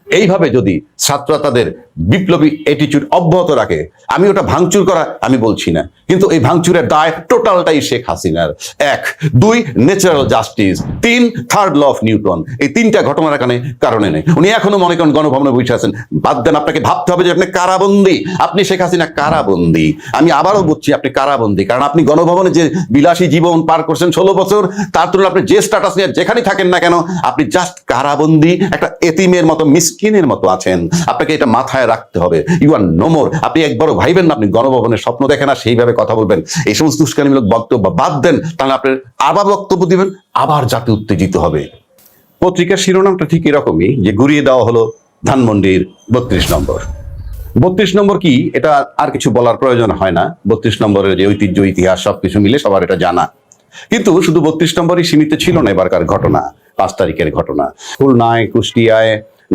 এইভাবে যদি ছাত্ররা তাদের বিপ্লবী অ্যাটিটিউড অব্যাহত রাখে, আমি ওটা ভাঙচুর করা আমি বলছি না, কিন্তু এই ভাঙচুরের দায় টোটালটাই শেখ হাসিনার। 1, 2 natural justice, 3 third law of Newton. এই 3টা ঘটনার কারণে নেই উনি এখনো মনে করেন গণভবনে বসে আছেন। বাদ দেন, আপনাকে ভাবতে হবে যে আপনি কারাবন্দী, আপনি শেখ হাসিনা কারাবন্দী। আমি আবারও বলছি আপনি কারাবন্দী, কারণ আপনি গণভবনে যে বিলাসী জীবন পার করছেন 16 বছর, তার তুলনায় আপনি যে স্ট্যাটাস নিয়ে যেখানেই থাকেন না কেন, আপনি জাস্ট কারাবন্দী, একটা এতিমের মতো, মিসকিনের মতো আছেন। আপনাকে এটা মাথায় রাখতে হবে। You are no more. আপনি একবারও ভাইবেন না আপনি গণভবনের স্বপ্ন দেখেন আর সেইভাবে কথা বলবেন। এই সমস্ত উস্কানিমূলক বক্তব্য বাদ দেন, তাহলে আপনি আবার বক্তব্য দিবেন, আবার জাতি উত্তেজিত হবে। পত্রিকার শিরোনামটা ঠিক এরকমই, যে ঘুরিয়ে দেওয়া হলো ধানমন্ডির 32 নম্বর। 32 নম্বর কি, এটা আর কিছু বলার প্রয়োজন হয় না। 32 নম্বরের যে ঐতিহ্য, ইতিহাস সবকিছু মিলে সবার এটা জানা। কিন্তু শুধু 32 নম্বরই সীমিত ছিল না এবারকার ঘটনা, 5 তারিখের ঘটনা। খুলনায়, কুষ্টিয়ায়,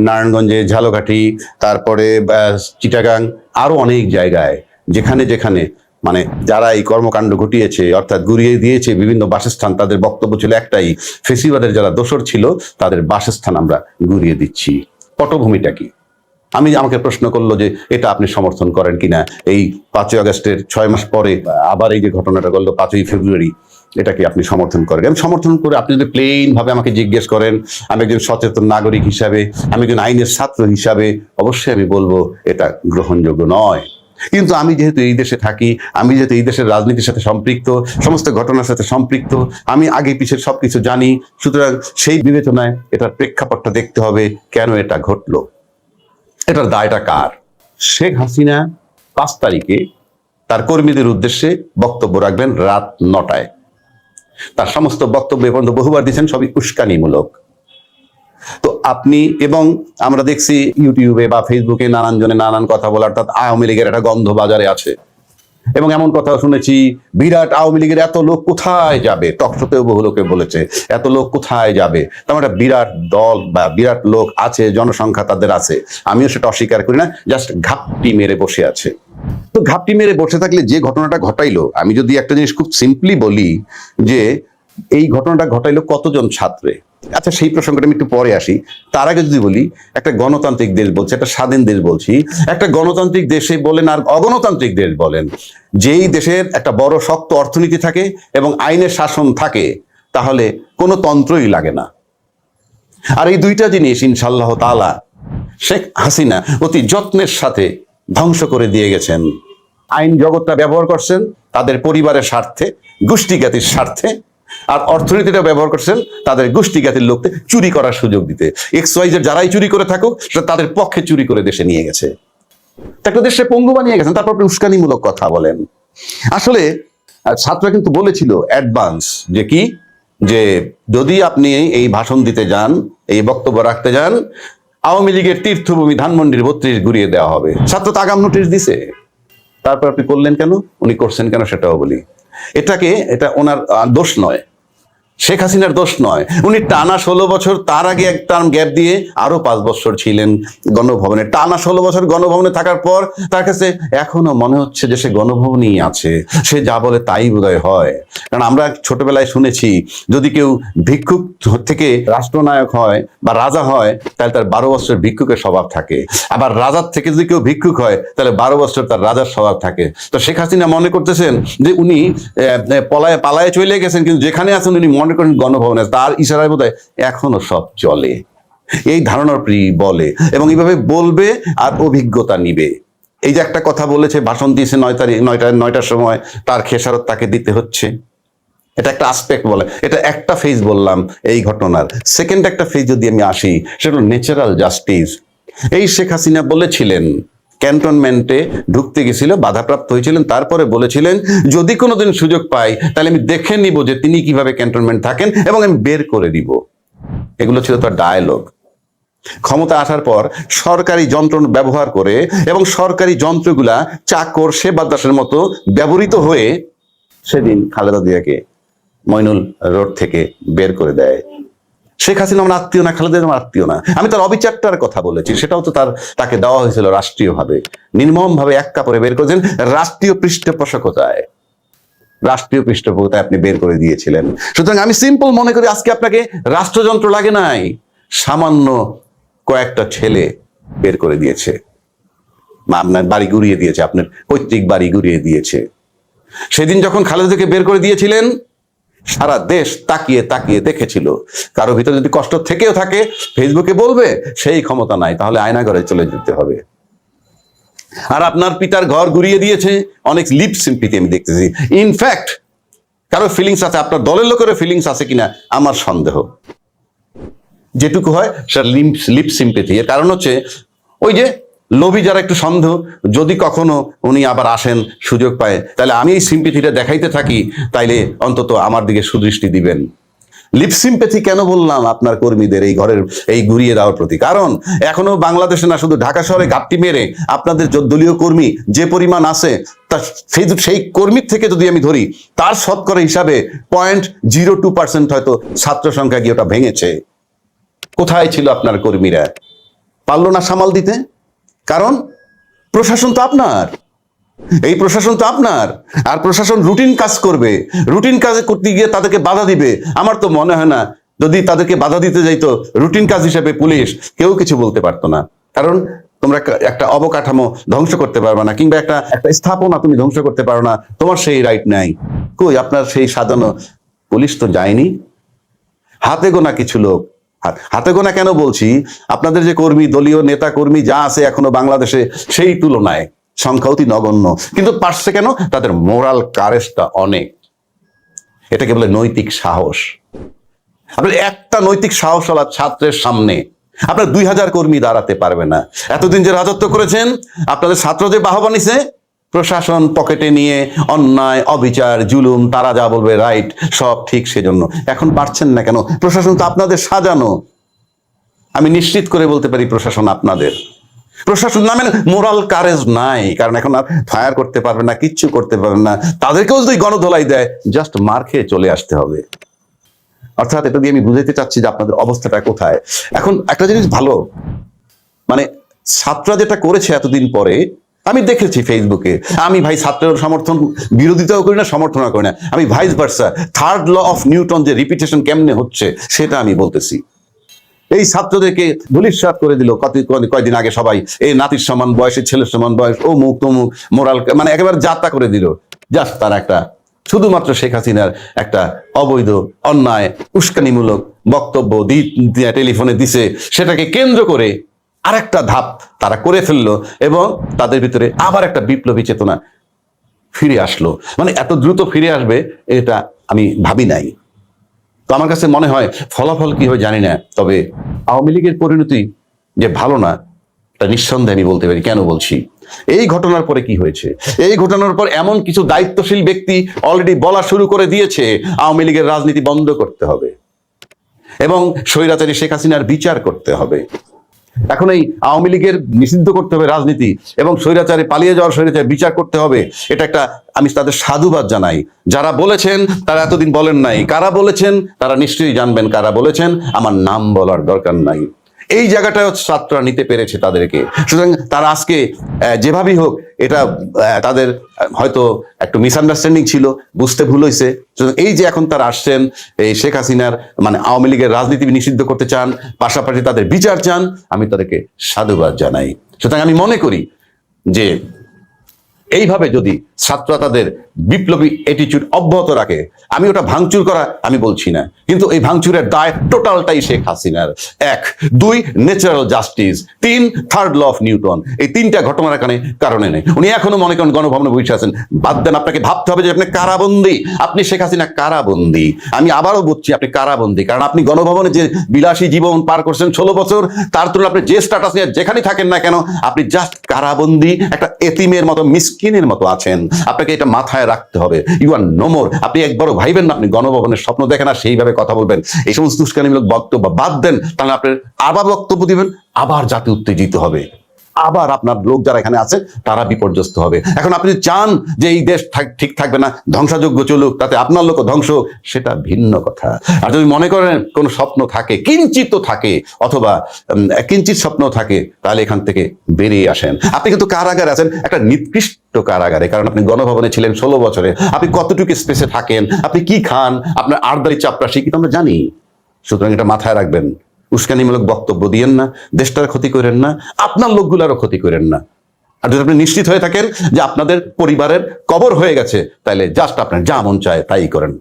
নারায়ণগঞ্জে, ঝালকাঠি, তারপরে চিটাগাং, আরো অনেক জায়গায় যেখানে যেখানে মানে যারা এই কর্মকাণ্ড ঘটিয়েছে, অর্থাৎ ঘুরিয়ে দিয়েছে বিভিন্ন বাসস্থান, তাদের বক্তব্য ছিল একটাই, ফেসিবাদের যারা দোসর ছিল তাদের বাসস্থান আমরা ঘুরিয়ে দিচ্ছি। পটভূমিটা কি? আমাকে প্রশ্ন করলো যে এটা আপনি সমর্থন করেন কিনা। এই 5ই আগস্টের 6 মাস পরে আবার এই যে ঘটনাটা ঘটলো 5ই ফেব্রুয়ারি, এটাকে আপনি সমর্থন করেন? আমি সমর্থন করে, আপনি যদি প্লেন ভাবে আমাকে জিজ্ঞেস করেন, আমি একজন সচেতন নাগরিক হিসাবে, আমি একজন আইনের ছাত্র হিসাবে, অবশ্যই আমি বলবো এটা গ্রহণযোগ্য নয়। কিন্তু আমি যেহেতু এই দেশে থাকি, আমি যেহেতু এই দেশের রাজনীতির সাথে সম্পৃক্ত, সমস্ত ঘটনার সাথে সম্পৃক্ত, আমি আগে পিছের সবকিছু জানি। সুতরাং সেই বিবেচনায় এটার প্রেক্ষাপটটা দেখতে হবে, কেন এটা ঘটলো, এটার দায়টা কার। শেখ হাসিনা 5 তারিখে তার কর্মীদের উদ্দেশ্যে বক্তব্য রাখবেন রাত 9টায়। তার সমস্ত বক্তব্য পর্যন্ত বহুবার দিচ্ছেন, সবই উস্কানিমূলক। তো আপনি এবং আমরা দেখছি ইউটিউবে বা ফেসবুকে নানান জনে নানান কথা বলার, অর্থাৎ আওয়ামী লীগের একটা গন্ধ বাজারে আছে। এবং এমন কথা শুনেছি, বিরাট আওয়ামী লীগের এত লোক কোথায় যাবে, টকশোতেও বহু লোকে বলেছে এত লোক কোথায় যাবে। তেমন একটা বিরাট দল বা বিরাট লোক আছে, জনসংখ্যা তাদের আছে, আমিও সেটা অস্বীকার করি না, জাস্ট ঘাপটি মেরে বসে আছে। তো ঘাপটি মেরে বসে থাকলে যে ঘটনাটা ঘটাইলো, আমি যদি একটা জিনিস খুব সিম্পলি বলি যে এই ঘটনাটা ঘটাইলো কতজন ছাত্রে, আচ্ছা সেই প্রসঙ্গটা আমি একটু পরে আসি। তার আগে যদি বলি, একটা গণতান্ত্রিক দেশ বলছি, একটা স্বাধীন দেশ বলছি, একটা গণতান্ত্রিক দেশে বলেন আর অগণতান্ত্রিক দেশ বলেন, যেই দেশের একটা বড় শক্ত অর্থনীতি থাকে এবং আইনের শাসন থাকে, তাহলে কোনো তন্ত্রই লাগে না। আর এই দুইটা জিনিস ইনশাআল্লাহ তাআলা শেখ হাসিনা অতি যত্নের সাথে ধ্বংস করে দিয়ে গেছেন। আইন জগৎটা ব্যবহার করছেন তাদের পরিবারের স্বার্থে, গোষ্ঠীজ্ঞাতির স্বার্থে, আর অর্থনীতিটা ব্যবহার করছেন তাদের গোষ্ঠীজ্ঞাতির লোককে চুরি করার সুযোগ দিতে। XYZ যারাই চুরি করে থাকুক, সেটা তাদের পক্ষে চুরি করে দেশে নিয়ে গেছে, একটা দেশে পঙ্গু বানিয়ে গেছেন। তারপর উস্কানিমূলক কথা বলেন। আসলে ছাত্ররা কিন্তু বলেছিল অ্যাডভান্স যে কি, যে যদি আপনি এই ভাষণ দিতে যান, এই বক্তব্য রাখতে যান, আওয়ামী লীগের তীর্থভূমি ধানমন্ডির 32 ঘুরিয়ে দেওয়া হবে। ছাত্র তো আগাম নোটিশ দিছে। তারপর আপনি করলেন কেন, উনি করছেন কেন সেটাও বলি। এটা ওনার দোষ নয়, শেখ হাসিনার দোষ নয়। উনি টানা 16 বছর, তার আগে এক টার্ম গ্যাপ দিয়ে আরো 5 বছর ছিলেন গণভবনে। টানা 16 বছর গণভবনে থাকার পর তার কাছে এখনো মনে হচ্ছে যে সে গণভবনেই আছে, সে যা বলে তাই বোধহয় হয়। কারণ আমরা ছোটবেলায় শুনেছি, যদি কেউ ভিক্ষুক থেকে রাষ্ট্রনায়ক হয় বা রাজা হয়, তাহলে তার 12 বছর ভিক্ষুকের স্বভাব থাকে। আবার রাজার থেকে যদি কেউ ভিক্ষুক হয়, তাহলে 12 বছর তার রাজার স্বভাব থাকে। তো শেখ হাসিনা মনে করতেছেন যে উনি পালায়ে চলে গেছেন, কিন্তু যেখানে আছেন উনি মনে করেন গণভবনে, তার ইশারায় বোধহয় এখনো সব চলে, এই ধারণার বলে এবং এইভাবে বলবে আর অভিজ্ঞতা নিবে। এই যে একটা কথা বলেছে, ভাষণ দিয়েছে 9টার সময়, তার খেসারত তাকে দিতে হচ্ছে। এটা একটা আসপেক্ট বলে, এটা একটা ফেজ বললাম এই ঘটনার। সেকেন্ড একটা ফেজ যদি আমি আসি, সেটা হলো ন্যাচারাল জাস্টিস। এই শেখ হাসিনা বলেছিলেন, ক্যান্টনমেন্টে ঢুকতে গেছিল, বাধাপ্রাপ্ত হয়েছিলেন, তারপরে বলেছিলেন যদি কোনোদিন সুযোগ পাই তাহলে আমি দেখে নিব যে তিনি কিভাবে ক্যান্টনমেন্ট থাকেন এবং আমি বের করে দিব। এগুলো ছিল তার ডায়ালগ। ক্ষমতা আসার পর সরকারি যন্ত্র ব্যবহার করে এবং সরকারি যন্ত্রগুলা চাকর সেবা দাসের মতো ব্যবহৃত হয়ে সেদিন খালেদা জিয়াকে মইনুল রোড থেকে বের করে দেয়। শেখ হাসিনা আমার আত্মীয় না, খালেদা আমার আত্মীয় না। আমি তার অবিচারটার কথা বলেছি, সেটাও তো তাকে দেওয়া হয়েছিল রাষ্ট্রীয়ভাবে, নির্মমভাবে এক কাপড়ে বের করেছেন, রাষ্ট্রীয় পৃষ্ঠপোষকতায় আপনি বের করে দিয়েছিলেন। সুতরাং আমি সিম্পল মনে করি, আজকে আপনাকে রাষ্ট্রযন্ত্র লাগে নাই, সামান্য কয়েকটা ছেলে বের করে দিয়েছে, আপনার বাড়ি গুড়িয়ে দিয়েছে, আপনার পৈতৃক বাড়ি গুড়িয়ে দিয়েছে। সেদিন যখন খালেদাকে বের করে দিয়েছিলেন, সারা দেশ তাকিয়ে তাকিয়ে দেখেছিল। কারো ভিতরে যদি কষ্ট থেকেও থাকে, ফেসবুকে বলবে, সেই ক্ষমতা নাই, তাহলে আয়নাঘরে চলে যেতে হবে। আর আপনার পিতার ঘর গুড়িয়ে দিয়েছে, অনেক লিপ সিম্পিতি আমি দেখতেছি। ইনফ্যাক্ট কারো ফিলিংস আছে, আপনার দলের লোকেরও ফিলিংস আছে কিনা আমার সন্দেহ। যেটুকু হয় সেটা লিপ সিম্পিতি। এর কারণ হচ্ছে ওই যে লোভী যারা একটু সন্দেহ, যদি কখনো উনি আবার আসেন, সুযোগ পায়, তাহলে আমি এই সিম্পিথিটা দেখাইতে থাকি, তাইলে অন্তত আমার দিকে সুদৃষ্টি দিবেন। লিপ সিম্পেথি কেন বললাম আপনার কর্মীদের এই ঘরের এই ঘুরিয়ে দেওয়ার প্রতি? কারণ এখনো বাংলাদেশে না, শুধু ঢাকা শহরে ঘাপটি মেরে আপনাদের দলীয় কর্মী যে পরিমাণ আছে, তা সেই কর্মীর থেকে যদি আমি ধরি, তার শতকরা হিসাবে 0.02% হয়তো ছাত্র সংখ্যা গিয়ে ওটা ভেঙেছে। কোথায় ছিল আপনার কর্মীরা? পারলো না সামাল দিতে। কারণ প্রশাসন তো আপনার, এই প্রশাসন তো আপনার। আর প্রশাসন রুটিন কাজ করবে, রুটিন কাজ করতে গিয়ে তাদেরকে বাধা দিবে। আমার তো মনে হয় না যদি তাদেরকে বাধা দিতে যাইতো রুটিন কাজ হিসেবে পুলিশ, কেউ কিছু বলতে পারতো না। কারণ তোমরা একটা অবকাঠামো ধ্বংস করতে পারবে না, কিংবা একটা স্থাপনা তুমি ধ্বংস করতে পারো না, তোমার সেই রাইট নাই। কই আপনার সেই সাজানো পুলিশ তো যায়নি। হাতে গোনা কিছু লোক, হাতে গোনা কেন বলছি, আপনাদের যে কর্মী, দলীয় নেতা কর্মী যা আছে এখনো বাংলাদেশে, সেই তুলনায় সংখ্যা অতি নগণ্য। কিন্তু পারছে কেন? তাদের মোরাল কারেজটা অনেক। এটাকে বলে নৈতিক সাহস। আপনার একটা নৈতিক সাহসওয়ালা ছাত্রের সামনে আপনার 2000 কর্মী দাঁড়াতে পারবে না। এতদিন যে রাজত্ব করেছেন, আপনাদের ছাত্র যে বাহবা নিছে, প্রশাসন পকেটে নিয়ে অন্যায়, অবিচার, জুলুম, তারা যা বলবে রাইট, সব ঠিক। সেজন্য এখন পারছেন না কেন? প্রশাসন তো আপনাদের সাজানো। আমি নিশ্চিত করে বলতে পারি প্রশাসন আপনাদের। প্রশাসন নামে মোরাল কারেজ নাই, কারণ এখন আর ফায়ার করতে পারবে না, কিচ্ছু করতে পারবে না। তাদেরকেও যদি গণধোলাই দেয়, জাস্ট মার খেয়ে চলে আসতে হবে। অর্থাৎ এটা দিয়ে আমি বুঝাইতে চাচ্ছি যে আপনাদের অবস্থাটা কোথায়। এখন একটা জিনিস ভালো, মানে ছাত্ররা যেটা করেছে এতদিন পরে, আমি দেখেছি ফেসবুকে। আমি ভাই ছাত্রের সমর্থন, বিরোধিতাও করি না, সমর্থনও করি না। আমি vice versa, third law of Newton যে রিপিটেশন কেমনে হচ্ছে সেটা আমি বলতেছি। এই ছাত্রদেরকে ধূলিসাৎ করে দিল কয়দিন আগে সবাই, এই নাতির সমান বয়সের ছেলের সমান বয়স, ও মুখ তমুক, মোরাল, মানে একেবারে যাত্রা করে দিল। জাস্ট তার একটা শুধুমাত্র শেখ হাসিনার একটা অবৈধ, অন্যায়, উস্কানিমূলক বক্তব্য টেলিফোনে দিছে, সেটাকে কেন্দ্র করে আরেকটা ধাপ তারা করে ফেললো, এবং তাদের ভিতরে আবার একটা বিপ্লবী চেতনা ফিরে আসলো। মানে এত দ্রুত ফিরে আসবে এটা আমি ভাবি নাই। তো আমার কাছে মনে হয় ফলাফল কি হবে জানি না, তবে আওয়ামী লীগের পরিণতি যে ভালো না, এটা নিঃসন্দেহে আমি বলতে পারি। কেন বলছি? এই ঘটনার পরে কি হয়েছে? এই ঘটনার পর এমন কিছু দায়িত্বশীল ব্যক্তি অলরেডি বলা শুরু করে দিয়েছে আওয়ামী লীগের রাজনীতি বন্ধ করতে হবে এবং স্বৈরাচারী শেখ হাসিনার বিচার করতে হবে। এখন এই আওয়ামী লীগের নিষিদ্ধ করতে হবে রাজনীতি, এবং স্বৈরাচারে পালিয়ে যাওয়ার স্বৈরাচারে বিচার করতে হবে। এটা একটা, আমি তাদের সাধুবাদ জানাই। যারা বলেছেন তারা এতদিন বলেন নাই, কারা বলেছেন তারা নিশ্চয়ই জানবেন। কারা বলেছেন আমার নাম বলার দরকার নাই। এই জায়গাটাও ছাত্ররা নিতে পেরেছে তাদেরকে। সুতরাং তারা আজকে যেভাবেই হোক, এটা তাদের হয়তো একটু মিসআন্ডারস্ট্যান্ডিং ছিল, বুঝতে ভুল হয়েছে। সুতরাং এই যে এখন তারা আসছেন, এই শেখ হাসিনার মানে আওয়ামী লীগের রাজনীতি নিষিদ্ধ করতে চান, পাশাপাশি তাদের বিচার চান, আমি তাদেরকে সাধুবাদ জানাই। সুতরাং আমি মনে করি যে এইভাবে যদি ছাত্ররা তাদের বিপ্লবী অ্যাটিটিউড অব্যাহত রাখে, আমি ওটা ভাঙচুর করা আমি বলছি না, কিন্তু এই ভাঙচুরের দায় টোটালটাই শেখ হাসিনার। 1, 2 natural justice, 3 third law of Newton. এই 3টা ঘটনার কারণে নেই। উনি এখনো মনে করেন গণভবনে বসে আছেন। বাদ দেন, আপনাকে ভাবতে হবে যে আপনি কারাবন্দী। আপনি শেখ হাসিনা কারাবন্দী। আমি আবারও বলছি, আপনি কারাবন্দী, কারণ আপনি গণভবনে যে বিলাসী জীবন পার করছেন 16 বছর, তার তুলনায় আপনি যে স্ট্যাটাস নিয়ে যেখানে থাকেন না কেন, আপনি জাস্ট কারাবন্দী, একটা এতিমের মতো, মিসকিনের মতো আছেন। আপনাকে এটা মাথায় রাখতে হবে। You are no more. আপনি একবারও ভাইবেন না আপনি গণভবনের স্বপ্ন দেখেন আর সেইভাবে কথা বলবেন। এই সমস্ত উস্কানিমূলক বক্তব্য বাদ দেন, তাহলে আপনার আবার বক্তব্য দিবেন, আবার জাতি উত্তেজিত হবে, আবার আপনার লোক যারা এখানে আছে তারা বিপর্যস্ত হবে। এখন আপনি চান যে এই দেশ ঠিক থাকবে না, ধ্বংসযোগ্য চলুক, তাতে আপনার লোক ধ্বংস হোক, সেটা ভিন্ন কথা। আর যদি মনে করেন কোনো স্বপ্ন থাকে, কিঞ্চিত থাকে, অথবা কিঞ্চিত স্বপ্ন থাকে, তাহলে এখান থেকে বেরিয়ে আসেন। আপনি কিন্তু কারাগারে আছেন, একটা নিকৃষ্ট কারাগারে, কারণ আপনি গণভবনে ছিলেন 16 বছরে। আপনি কতটুকু স্পেসে থাকেন, আপনি কি খান, আপনার আড়দারি চাপরাশি কিন্তু আমরা জানি। সুতরাং এটা মাথায় রাখবেন। উস্কানিমূলক বক্তব্য দিয়েন না, দেশটার ক্ষতি করেন না, আপনার লোকগুলারও ক্ষতি করেন না। আর যদি আপনি নিশ্চিত হয়ে থাকেন যে আপনাদের পরিবারের কবর হয়ে গেছে, তাহলে জাস্ট আপনার যা মন চায় তাই করেন।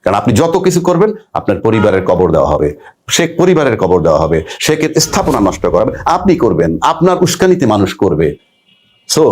কারণ আপনি যত কিছু করবেন আপনার পরিবারের কবর দেওয়া হবে, সে পরিবারের কবর দেওয়া হবে, সে স্থাপনা নষ্ট করা হবে, আপনি করবেন, আপনার উস্কানিতে মানুষ করবে। সো